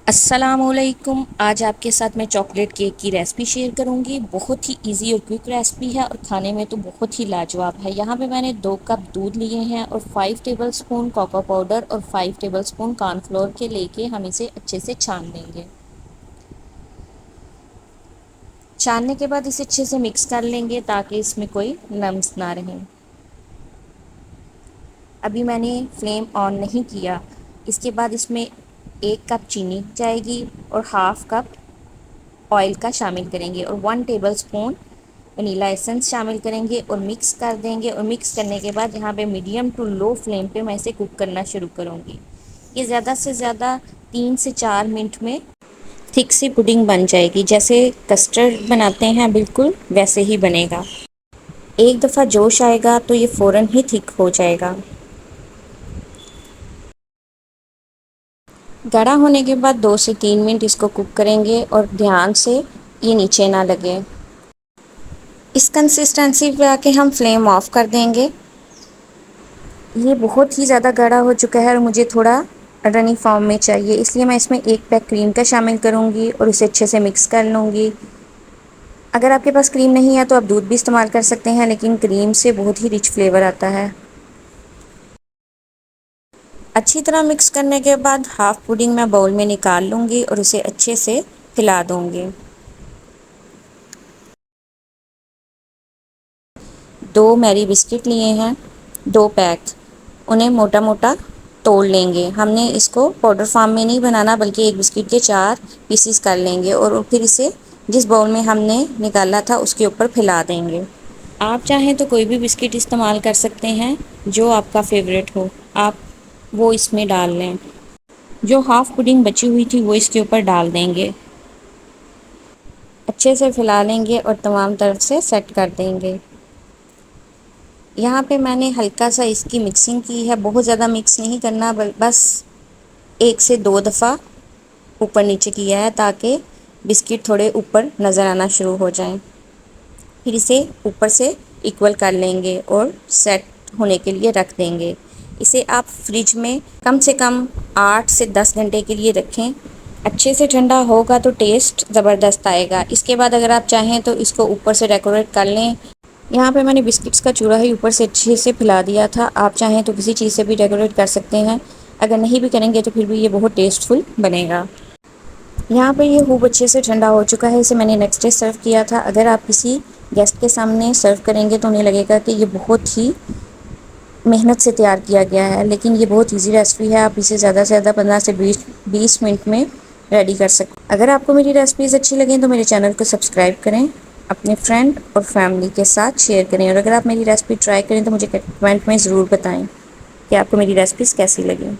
अस्सलामुअलैकुम। आज आपके साथ मैं चॉकलेट केक की रेसिपी शेयर करूंगी। बहुत ही इजी और क्विक रेसिपी है और खाने में तो बहुत ही लाजवाब है। यहाँ पे मैंने 2 कप दूध लिए हैं और 5 टेबलस्पून कोको पाउडर और 5 टेबलस्पून कॉर्नफ्लोर के लेके हम इसे अच्छे से छान लेंगे। छानने के बाद इसे अच्छे से मिक्स कर लेंगे ताकि इसमें कोई लम्स ना रहें। अभी मैंने फ्लेम ऑन नहीं किया। इसके बाद इसमें 1 कप चीनी जाएगी और हाफ कप ऑयल का शामिल करेंगे और 1 टेबलस्पून वनीला एसेंस शामिल करेंगे और मिक्स कर देंगे। और मिक्स करने के बाद यहाँ पे मीडियम टू लो फ्लेम पे मैं इसे कुक करना शुरू करूँगी। ये ज़्यादा से ज़्यादा 3 से 4 मिनट में थिक सी पुडिंग बन जाएगी। जैसे कस्टर्ड बनाते हैं बिल्कुल वैसे ही बनेगा। एक दफ़ा जोश आएगा तो ये फ़ौरन ही थिक हो जाएगा। गाढ़ा होने के बाद 2 से 3 मिनट इसको कुक करेंगे और ध्यान से ये नीचे ना लगे। इस कंसिस्टेंसी पे आके हम फ्लेम ऑफ कर देंगे। ये बहुत ही ज़्यादा गाढ़ा हो चुका है और मुझे थोड़ा रनी फॉर्म में चाहिए, इसलिए मैं इसमें 1 पैक क्रीम का शामिल करूँगी और इसे अच्छे से मिक्स कर लूँगी। अगर आपके पास क्रीम नहीं है तो आप दूध भी इस्तेमाल कर सकते हैं, लेकिन क्रीम से बहुत ही रिच फ्लेवर आता है। अच्छी तरह मिक्स करने के बाद हाफ़ पुडिंग मैं बाउल में निकाल लूँगी और उसे अच्छे से हिला दूँगी। 2 मैरी बिस्किट लिए हैं, 2 पैक। उन्हें मोटा मोटा तोड़ लेंगे। हमने इसको पाउडर फॉर्म में नहीं बनाना, बल्कि एक बिस्किट के 4 पीसीस कर लेंगे और फिर इसे जिस बाउल में हमने निकाला था उसके ऊपर फैला देंगे। आप चाहें तो कोई भी बिस्किट इस्तेमाल कर सकते हैं जो आपका फेवरेट हो, आप वो इसमें डाल लें। जो हाफ़ पुडिंग बची हुई थी वो इसके ऊपर डाल देंगे। अच्छे से फैला लेंगे और तमाम तरफ से सेट कर देंगे। यहाँ पे मैंने हल्का सा इसकी मिक्सिंग की है, बहुत ज़्यादा मिक्स नहीं करना, बस 1 से 2 दफ़ा ऊपर नीचे किया है ताकि बिस्किट थोड़े ऊपर नज़र आना शुरू हो जाएं। फिर इसे ऊपर से इक्वल कर लेंगे और सेट होने के लिए रख देंगे। इसे आप फ्रिज में कम से कम 8 से 10 घंटे के लिए रखें। अच्छे से ठंडा होगा तो टेस्ट ज़बरदस्त आएगा। इसके बाद अगर आप चाहें तो इसको ऊपर से डेकोरेट कर लें। यहाँ पे मैंने बिस्किट्स का चूरा ही ऊपर से अच्छे से फैला दिया था। आप चाहें तो किसी चीज़ से भी डेकोरेट कर सकते हैं। अगर नहीं भी करेंगे तो फिर भी ये बहुत टेस्टफुल बनेगा। यहाँ पे ये खूब अच्छे से ठंडा हो चुका है। इसे मैंने नेक्स्ट डे सर्व किया था। अगर आप किसी गेस्ट के सामने सर्व करेंगे तो उन्हें लगेगा कि ये बहुत ही मेहनत से तैयार किया गया है, लेकिन ये बहुत इजी रेसिपी है। आप इसे ज़्यादा से ज़्यादा 15 से 20 मिनट में रेडी कर सकते। अगर आपको मेरी रेसिपीज़ अच्छी लगें तो मेरे चैनल को सब्सक्राइब करें, अपने फ्रेंड और फैमिली के साथ शेयर करें और अगर आप मेरी रेसिपी ट्राई करें तो मुझे कमेंट में ज़रूर बताएं कि आपको मेरी रेसिपीज़ कैसी लगी।